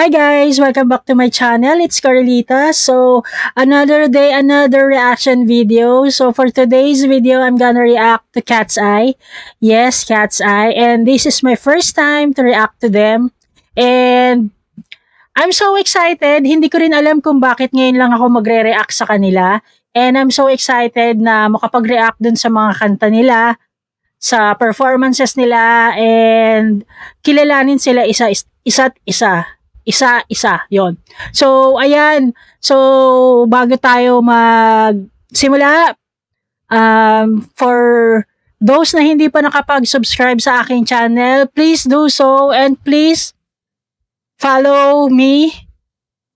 Hi guys, welcome back to my channel. It's Carlita. So, another day, another reaction video. So, for today's video, I'm gonna react to Cat's Eye. Yes, Cat's Eye. And this is my first time to react to them. And I'm so excited. Hindi ko rin alam kung bakit ngayon lang ako magre-react sa kanila. And I'm so excited na makapag-react dun sa mga kanta nila, sa performances nila, and kilalanin sila isa't isa, yon. So, ayan. So, bago tayo magsimula, for those na hindi pa nakapag-subscribe sa aking channel, please do so and please follow me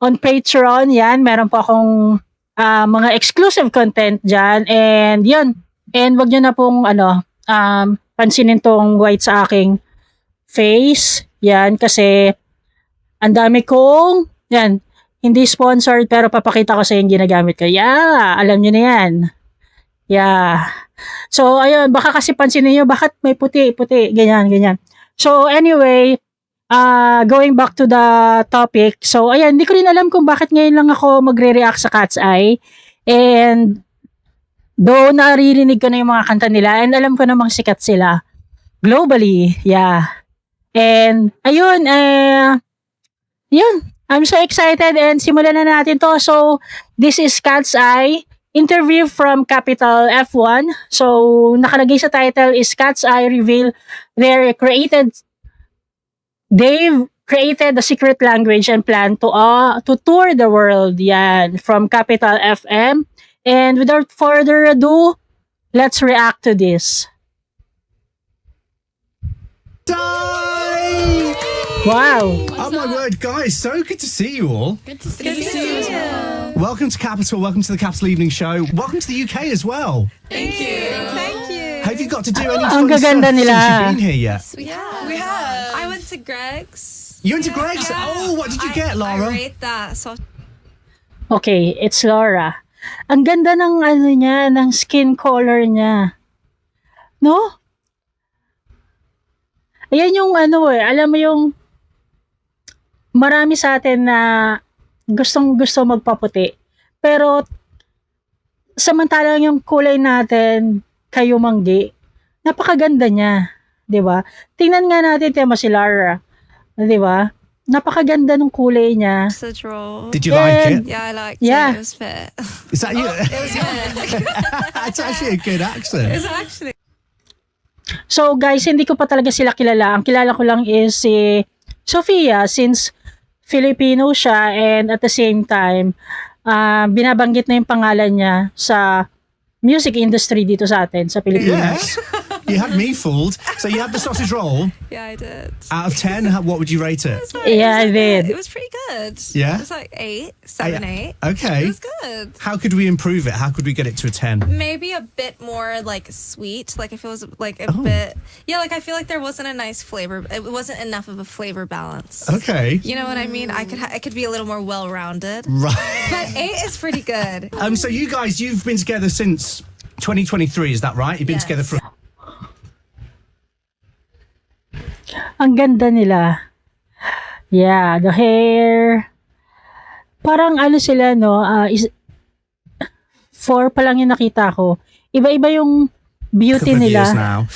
on Patreon. Yan, meron po akong mga exclusive content dyan. And yun. And wag nyo na pong pansinin tong white sa aking face. Yan, kasi ang dami kong, yan, hindi sponsored pero papakita ko sa yung ginagamit ko. Yeah, alam nyo na yan. Yeah. So, ayun, baka kasi pansinin nyo, bakit may puti, ganyan. So, anyway, going back to the topic. So, ayan, hindi ko rin alam kung bakit ngayon lang ako magre-react sa Cat's Eye. And, though naririnig ko na yung mga kanta nila, and alam ko namang sikat sila globally. Yeah. And, ayun, yun, I'm so excited and simulan na natin to. So, this is Cat's Eye, interview from Capital F1. So, nakalagay sa title is Cat's Eye reveal they've created a secret language and plan to tour the world. Yan, from Capital FM. And without further ado, let's react to this. Wow. Oh my word, guys, so good to see you all. Good to see you as well. Welcome to Capital, welcome to the Capital Evening Show. Welcome to the UK as well. Thank you. Thank you. Have you got to do any Ang fun stuff gaganda since nila. you've been here yet? We have. I went to Greg's. You went to Greg's? Oh, what did you get, Lara? I rate that. So Okay, it's Laura. Ang ganda ng niya, ng skin color niya. No? Ayan yung alam mo yung marami sa atin na gustong-gusto magpaputi. Pero samantalang yung kulay natin kayumanggi, napakaganda niya, 'di ba? Tingnan nga natin tema si Lara, 'di ba? Napakaganda ng kulay niya. the draw. Did you like it? Yeah, I liked Yeah. it. It was fit. Is that you? It was fit. It's actually a good accent. It's actually. So guys, hindi ko pa talaga sila kilala. Ang kilala ko lang is si Sofia, since Filipino siya, and at the same time, binabanggit na yung pangalan niya sa music industry dito sa atin, sa Yeah. Pilipinas. You had me fooled. So you had the sausage roll. Yeah, I did. Out of 10, what would you rate it? Yeah, I did. It was pretty good. Yeah? It was like 7, 8. Okay. It was good. How could we improve it? How could we get it to a 10? Maybe a bit more like sweet. Like if it was like a bit. Yeah, like I feel like there wasn't a nice flavor. It wasn't enough of a flavor balance. Okay. You know what I mean? I could be a little more well-rounded. Right. But 8 is pretty good. So you guys, you've been together since 2023, is that right? You've been Yes. together for... Ang ganda nila. Yeah, the hair. Parang sila, no? 4 pa lang yung nakita ko. Iba-iba yung beauty Couple of nila. years now.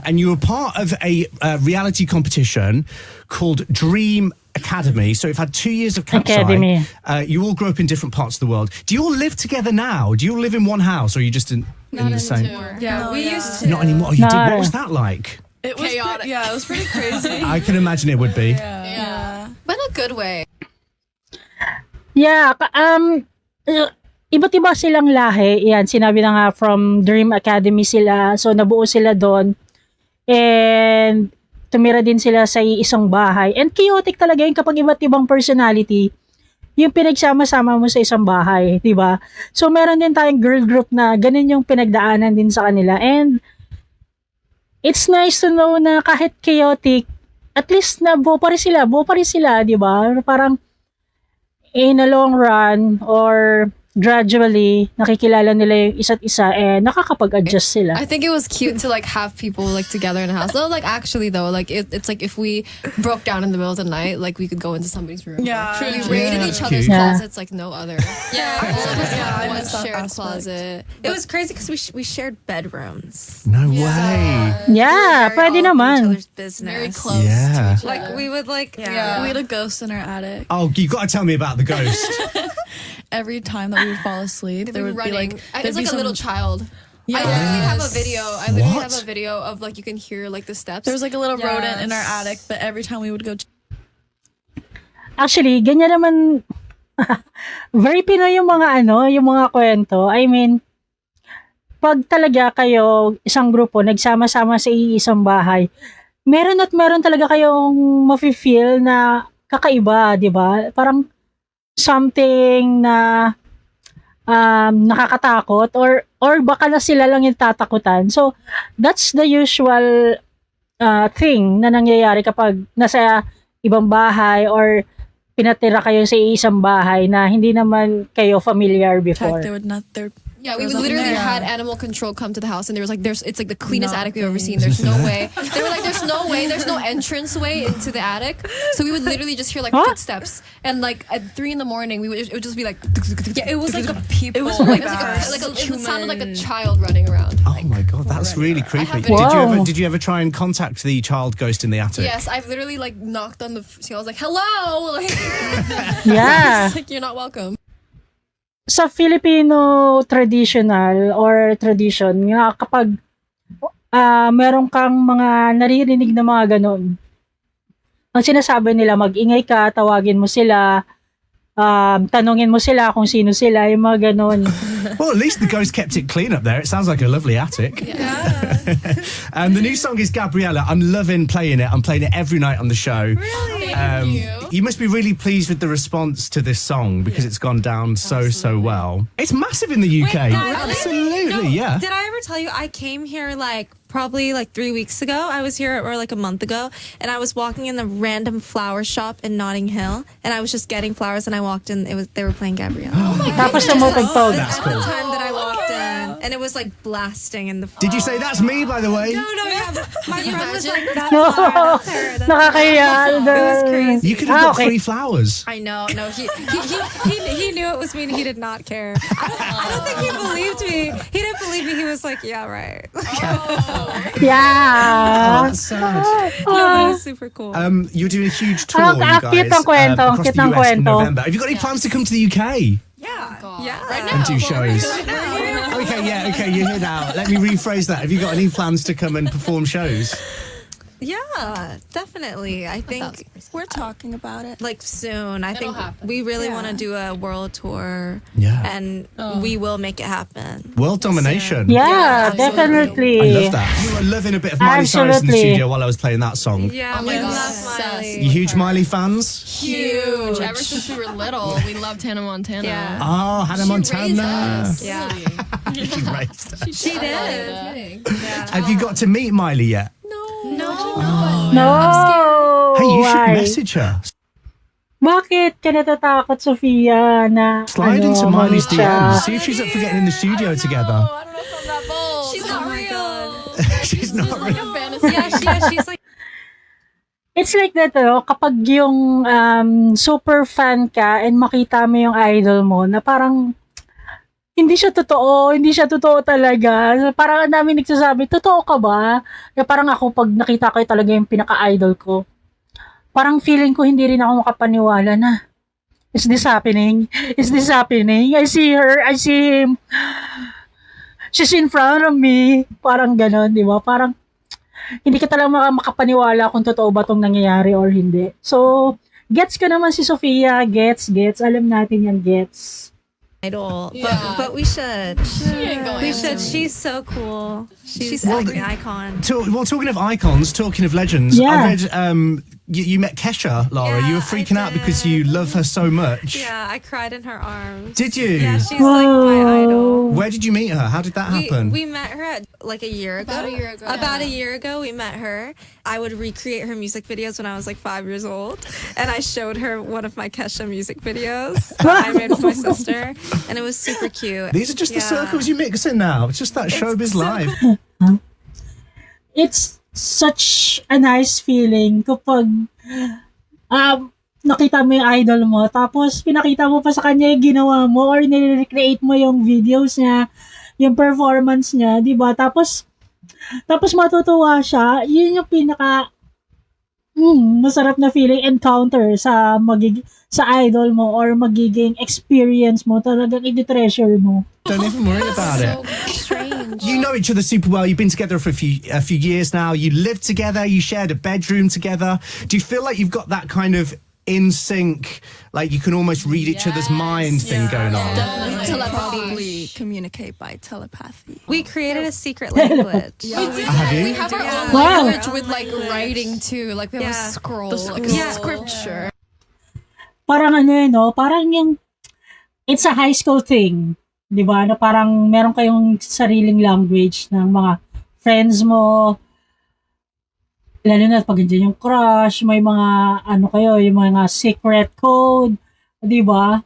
And you were part of a reality competition called Dream Academy. So you've had 2 years of Cat's Academy. Eye. You all grew up in different parts of the world. Do you all live together now? Do you all live in one house, or are you just in the same? Yeah, we used to. Not anymore. Oh, you did. No. What was that like? It was chaotic. Yeah, it was pretty crazy. I can imagine it would be. Yeah. But in a good way. Yeah, iba't iba silang lahi. Yan, sinabi na nga from Dream Academy sila. So, nabuo sila doon. And, tumira din sila sa isang bahay. And chaotic talaga yun kapag iba't ibang personality yung pinagsama-sama mo sa isang bahay, di ba? So, meron din tayong girl group na ganun yung pinagdaanan din sa kanila. And, it's nice to know na kahit chaotic, at least na buo pa rin sila, di ba? Parang, in a long run, or gradually, nakikilala nila yung isa't isa and nakakapag-adjust sila. I think it was cute to like have people like together in a house. No, like actually though, like it's like if we broke down in the middle of the night, like we could go into somebody's room. Yeah. We True. raided Yeah, each that's other's cute. closets like no other. Yeah, All of us Yeah, I had one miss that shared aspect. closet. it was crazy because we shared bedrooms. No way. Yeah, Very pwede all up in each naman. other's business. Very close. Yeah. To each Like other. we would like Yeah. We had a ghost in our attic. Oh, you got to tell me about the ghost. Every time that we would fall asleep, They'd there be would be running. like It's like a little child. I Yeah. literally have a video. I literally What? have a video of like you can hear like the steps. There was like a little Yes. rodent in our attic, but every time we would go, Actually, ganyan naman, very Pinoy yung mga yung mga kwento. I mean, pag talaga kayo, isang grupo, nagsama-sama sa iisang bahay, meron at meron talaga kayong mafe-feel na kakaiba, di ba? Parang something na nakakatakot or baka na sila lang yung tatakutan. So, that's the usual thing na nangyayari kapag nasa ibang bahay or pinatira kayo sa isang bahay na hindi naman kayo familiar before. they would not. Yeah, we There was would nothing literally there. had animal control come to the house, and there was like, it's like the cleanest attic we've ever seen. There's no way. They were like, there's no way. There's no entrance way into the attic. So we would literally just hear like Huh? footsteps, and like at 3 a.m, it would just be like. Yeah, it was like a people. It was Like, really it was bad. it sounded like a child running around. Oh my god, that's really creepy. have Did you Wow. did you ever try and contact the child ghost in the attic? Yes, I've literally like knocked on the. I was like, "Hello!" Like, Yeah. it's like you're not welcome. Sa Filipino traditional or tradition, nga kapag meron kang mga naririnig na mga ganon, ang sinasabi nila, mag-ingay ka, tawagin mo sila, tanungin mo sila kung sino sila, yung mga ganon. Well, at least the ghost kept it clean up there. It sounds like a lovely attic. And the new song is Gabriella. I'm loving playing it. I'm playing it every night on the show. Thank you. You must be really pleased with the response to this song because it's gone down so well. It's massive in the UK. Wait, guys, Absolutely, yeah. Did I ever tell you I came here like probably like 3 weeks ago? I was here or like a month ago, and I was walking in the random flower shop in Notting Hill, and I was just getting flowers, and I walked in. They were playing Gabrielle. Tapos tumutugtog. That's At the cool. time that I walked in, and it was like blasting in the. Did you say that's me, by the way? No, yeah. My friend was like, "That's No. her. That's her." That's Nakakaya. It was crazy. You could have got okay. free flowers. I know. No, he knew it was me, and he did not care. I don't think he believed me. He didn't believe me. He was like, "Yeah, right." Yeah. That's sad. No, but it was super cool. You're doing a huge tour, Ah, you ah, guys, cute ang kwento, across cute the ang US in kwento. November. Have you got any plans to come to the UK yeah. Right and now. do shows? Okay, you're here now. Let me rephrase that. Have you got any plans to come and perform shows? Yeah, definitely. I think we're talking about it. like soon. I think happen. we really Yeah. want to do a world tour. Yeah. And we will make it happen. World domination. Yeah, I definitely. love that. You were loving a bit of Miley Cyrus in the Absolutely. studio while I was playing that song. Yeah, Oh my we God. love Obsessed. Miley. You huge Miley fans? Huge. Ever since we were little, we loved Hannah Montana. Yeah. Oh, Hannah Montana. Yeah. She raised us. She did. Have you got to meet Miley yet? No. Hey, you should Why? message her. Bakit ka natatakot, Sofia, na Slide into Miley's mamit siya? DMs. See if she's up for getting in the studio together. I don't know if I'm that bold. She's not real. She's not like real. a fantasy. She's like It's like that, kapag yung super fan ka and makita mo yung idol mo na parang hindi siya totoo talaga. Parang ang dami nagsasabi, totoo ka ba? Na parang ako, pag nakita ko talaga yung pinaka-idol ko, parang feeling ko hindi rin ako makapaniwala na, is this happening? Is this happening? I see her, I see him. She's in front of me. Parang ganon, di ba? Parang, hindi ka talaga makapaniwala kung totoo ba itong nangyayari or hindi. So, gets ko naman si Sofia. Gets. Alam natin yan, gets. idol. Yeah. But we should. ain't going We should. to. She's so cool. She's like an icon. Talking of icons, talking of legends, Yeah. I read you met Kesha, Laura. Yeah, You were freaking I out because did. you love her so much. Yeah, I cried in her arms. Did you? Yeah, she's like my idol. Where did you meet her? How did that happen? We met her at like a year ago. About a year ago. About a year ago, we met her. I would recreate her music videos when I was like 5 years old, and I showed her one of my Kesha music videos that I made with my sister, and it was super cute. These are just the Yeah. circles you mix in now. It's just that showbiz so life. It's such a nice feeling kapag nakita mo yung idol mo, tapos pinakita mo pa sa kanya yung ginawa mo or nire-recreate mo yung videos niya, yung performance niya, di ba? Tapos matutuwa siya. Yun yung pinaka masarap na feeling encounter sa sa idol mo or magiging experience mo. Talagang i-treasure mo. Don't even worry about it. So strange. You know each other super well. You've been together for a few years now. You live together. You shared a bedroom together. Do you feel like you've got that kind of in sync, like you can almost read each other's mind thing going on? We Telepathy. probably communicate by telepathy. We created a secret language. Have you? We have our own Wow. language with like writing too. Like we have Yeah. a scroll, The like a scroll. scripture. Parang no? Parang yung it's a high school thing. 'Di ba? Na parang meron kayong sariling language ng mga friends mo. Lalo na pag andyan yung crush, may mga kayo, yung mga secret code, 'di ba?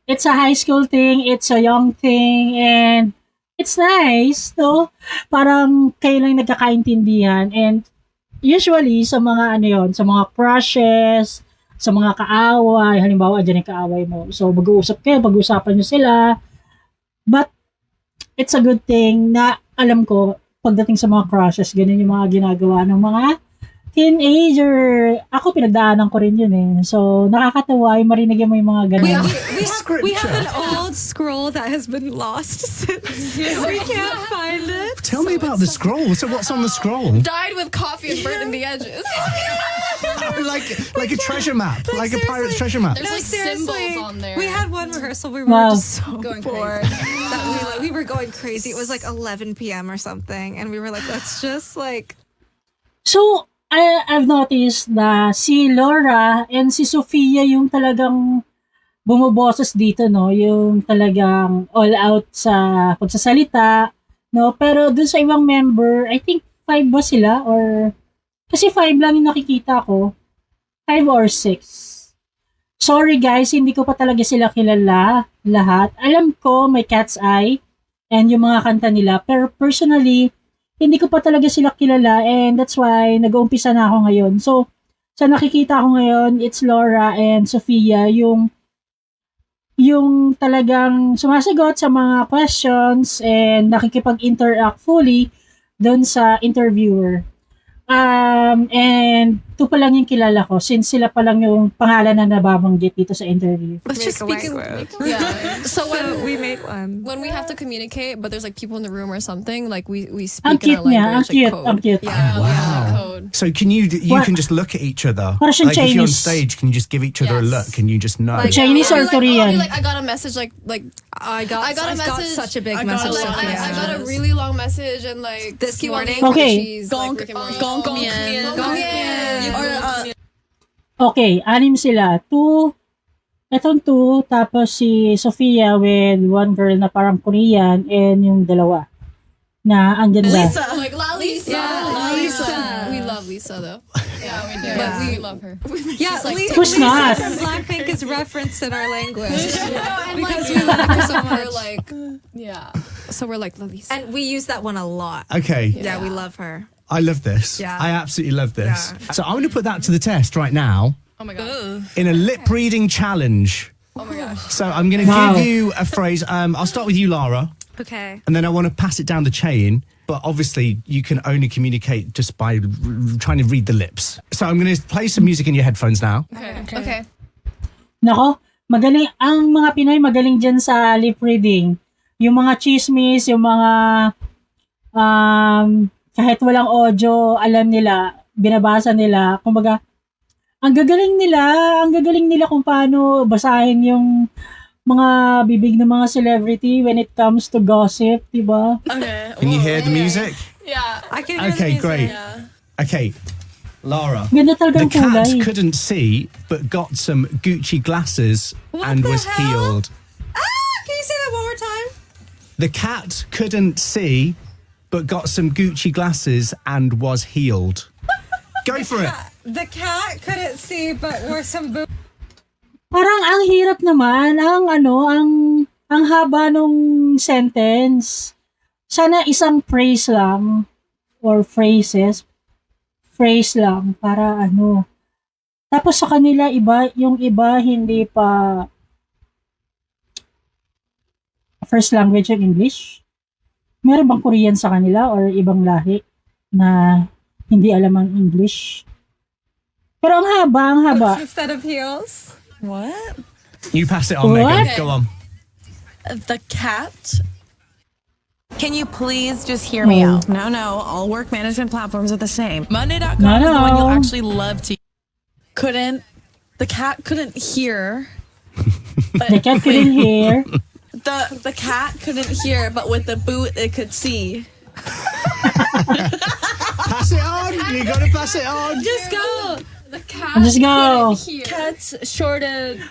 It's a high school thing, it's a young thing, and it's nice, no? Parang kayo lang nagkakaintindihan, and usually sa mga sa mga crushes, sa mga kaaway, halimbawa andyan yung kaaway mo. So mag-uusap kayo, pag-usapan nyo sila. But it's a good thing na alam ko pagdating sa mga crushes, ganun yung mga ginagawa ng mga teenager. Ako pinagdaanan ko rin yun eh. So nakakatawa yung marinig mo yung mga ganun. We have an old scroll that has been lost since we can't find it. Tell me about the scroll. So what's on the scroll? Dyed with coffee and burnt in the edges. like a treasure map, like a pirate's treasure map. There's like seriously, symbols on there. We had one rehearsal. We were Wow. just so Going bored that we were going crazy. It was like 11 p.m. or something, and we were like, let's just like. So, I've noticed na si Laura and si Sofia yung talagang bumuboses dito, no? Yung talagang all out sa pagsasalita, no? Pero dun sa ibang member, I think 5 ba sila? Or, kasi 5 lang yung nakikita ko. 5 or 6. Sorry guys, hindi ko pa talaga sila kilala lahat. Alam ko may Cat's Eye and yung mga kanta nila. Pero personally, hindi ko pa talaga sila kilala and that's why nag-uumpisa na ako ngayon. So, sa nakikita ko ngayon, it's Laura and Sofia, yung talagang sumasagot sa mga questions and nakikipag-interact fully doon sa interviewer. And 2 pa lang yung kilala ko since sila pa lang yung pangalan na nababanggit dito sa interview. Let's just speak in Yeah. So So we made one. when we have to communicate, but there's like people in the room or something, like we Ang speak in cute our niya, language, ang cute, like code. ang cute. Yeah, we have Wow. code. So can you What? can just look at each other? Parang siyang Like if you're on Chinese. stage, can you just give each other a Yes. look? Can you just know? Like, Chinese or I'll be like, Korean? I'll be like, I got a message, like I got a message. such a big I got message. a like, lot. I got a really long message and like This ski morning? on the Okay. cheese, like, Rick and Morty. Or Okay, 6 sila. 2, etong 2, tapos si Sofia with one girl na parang Korean and yung dalawa na ang ganda. Lisa. Like Lisa. Yeah, Lisa. We love Lisa though. Yeah, we do. Yeah. But we love her. Yeah, Lisa, Who's not? from Blackpink is referenced in our language. Because we love her so much. Like, yeah. So we're like Lisa. And we use that one a lot. Okay, Yeah, we love her. I love this. Yeah. I absolutely love this. Yeah. So I'm going to put that to the test right now Oh my god. in a lip reading challenge. Oh my gosh. So I'm going to Wow. give you a phrase. I'll start with you, Lara, Okay. and then I want to pass it down the chain. But obviously, you can only communicate just by trying to read the lips. So I'm going to play some music in your headphones now. Okay. Nako, magaling, ang mga Pinoy magaling dyan sa lip reading. Yung mga chismis, yung mga kahit walang audio, alam nila, binabasa nila. Kumbaga, ang gagaling nila kung paano basahin yung mga bibig ng mga celebrity when it comes to gossip, diba? okay. Can you hear the music? Yeah. I can hear Okay, the music. great. Okay. Laura. Ganda The talagang cat kulay. couldn't see, but got some Gucci glasses and the was hell? healed. Can you say that one more time? The cat couldn't see, but got some Gucci glasses and was healed. Go for it. The cat couldn't see, but wore some boots. Parang ang hirap naman, ang haba nung sentence. Sana isang phrase lang, or phrase lang, para ano. Tapos sa kanila, yung iba hindi pa first language yung English. Meron bang Korean sa kanila or ibang lahi na hindi alam ang English? Pero ang haba. Instead of heels. What? You pass it on, What? Megan. Go on. The cat? Can you please just hear me Oh. out? No, all work management platforms are the same. Monday.com No, is the one you'll no. actually love to. The cat couldn't hear. The cat couldn't hear. The cat couldn't hear, but with the boot it could see. Pass it on. You got to pass it on. Just go. The cat Just go. Cat's shorted.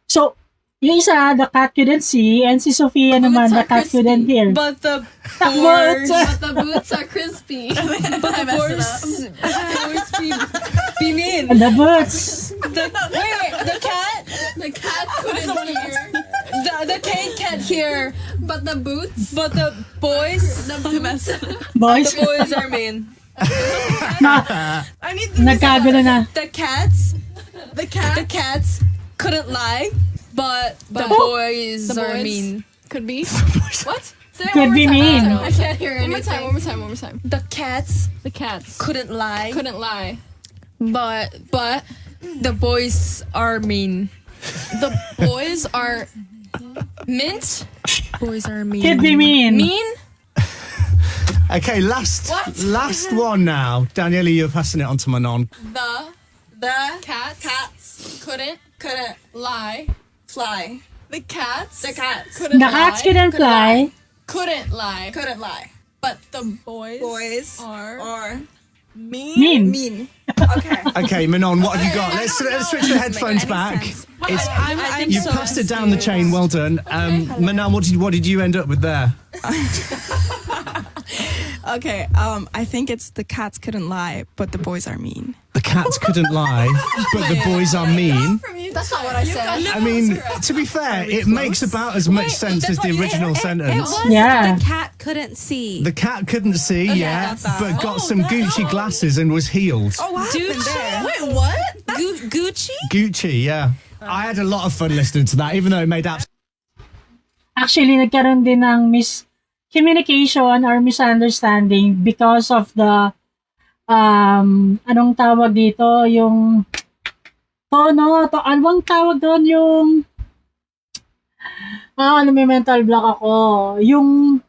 So, yung isa, the cat couldn't see, and si Sofia naman, the cat couldn't hear. But the What? The boots are crispy. but the boards be mean. The boots. The cat The cat couldn't hear. the cat can't hear. But the boots. But the boys Boys, boys are mean. na, I need nagkagulo na. the cats couldn't lie, but the boys are mean. Could be. What? Say it Could one be more time. mean. I can't hear anything. One more time. The cats The cats couldn't lie, couldn't lie. but the boys are mean. The boys are mint. Boys are mean. Could be mean. Mean. Okay, last one now. Daniela, you're passing it on to Manon. The Cats couldn't lie. fly. The cats The cats couldn't The cats lie. couldn't fly. Couldn't lie. couldn't lie. But the boys Are Mean. mean. Okay. Okay, Manon, what have you got? Let's switch the headphones back. It's, you passed it down the chain. Well done. Manon, what did you end up with there? Okay, I think it's the cats couldn't lie, but the boys are mean. The cats couldn't lie, but the boys are mean. That's not what I said. I mean, to be fair, it makes about as much sense as the original sentence. Yeah. The cat couldn't see. The cat couldn't see, yeah, but got some Gucci glasses and was healed. Oh, what happened there? Wait, what? Gucci? Gucci, yeah. I had a lot of fun listening to that, even though it made Actually, nagkaroon din ng miscommunication or misunderstanding because of the anong tawag dito, yung anong tawag doon, yung may mental block ako, yung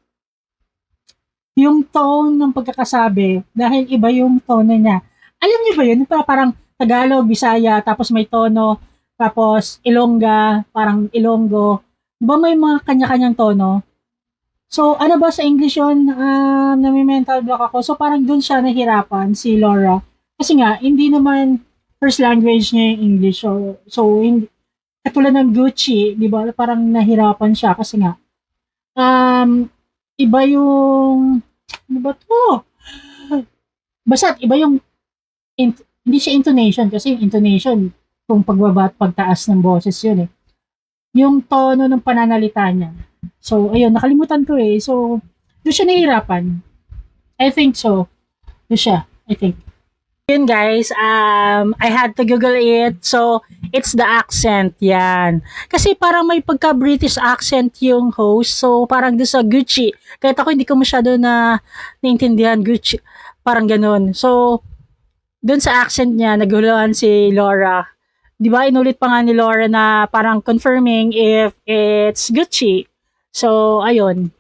tone ng pagkakasabi, dahil iba yung tono niya. Alam niyo ba yun? Parang Tagalog, Bisaya, tapos may tono, tapos Ilongga, parang Ilonggo. Diba may mga kanya-kanyang tono? So, ano ba sa English yun? Na may mental block ako. So, parang dun siya nahirapan, si Laura. Kasi nga, hindi naman first language niya yung English. So katulad ng Gucci, di ba? Parang nahirapan siya kasi nga, iba yung, ano ba to? Basta, iba yung, hindi siya intonation kasi yung intonation, kung pagbaba at pagtaas ng boses yun eh. Yung tono ng pananalita niya. So, ayun, nakalimutan ko eh. So, doon siya nahihirapan. I think so. Doon siya, I think. Yun guys, I had to Google it. So, it's the accent, yan. Kasi parang may pagka-British accent yung host. So, parang doon sa Gucci. Kahit ako hindi ko masyado naintindihan Gucci. Parang ganun. So, doon sa accent niya, naguluhan si Laura. Di ba, inulit pa nga ni Laura na parang confirming if it's Gucci. So, ayun.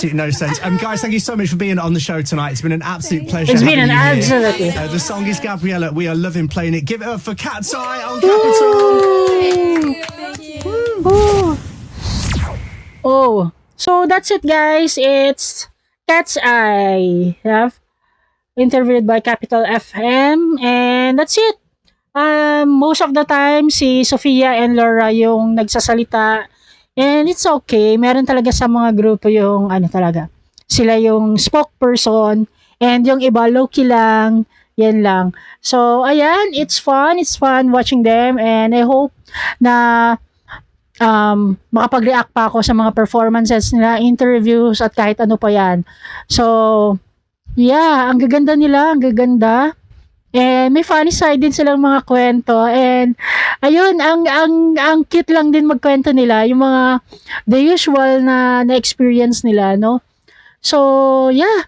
No sense. Guys, thank you so much for being on the show tonight. It's been an absolute pleasure. It's been an having you here. absolute. The song is Gabriella. We are loving playing it. Give it up for Cat's Eye on Capital. Ooh. Oh, so that's it, guys. It's Cat's Eye. Yeah. interviewed by Capital FM, and that's it. Most of the time, si Sofia and Laura yung nagsasalita, and it's okay. Meron talaga sa mga grupo yung ano talaga, sila yung spokesperson, and yung iba low-key lang, yan lang. So, ayan, it's fun watching them, and I hope na makapag-react pa ako sa mga performances nila, interviews, at kahit ano pa yan. So, yeah, ang gaganda nila, ang gaganda. And may funny side din silang mga kwento. And ayun, ang cute lang din magkwento nila, yung mga the usual na experience nila, no? So, yeah.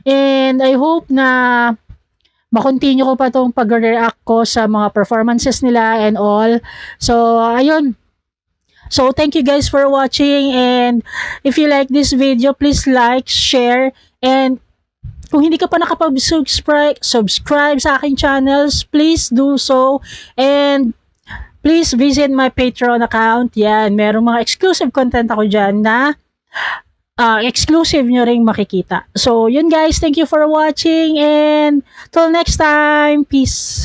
And I hope na makontinue ko pa tong pag-react ko sa mga performances nila and all. So, ayun. So, thank you guys for watching, and if you like this video, please like, share, and kung hindi ka pa subscribe sa aking channels, please do so, and please visit my Patreon account. Yan, merong mga exclusive content ako dyan na exclusive nyo ring makikita. So, yun guys, thank you for watching, and till next time, peace!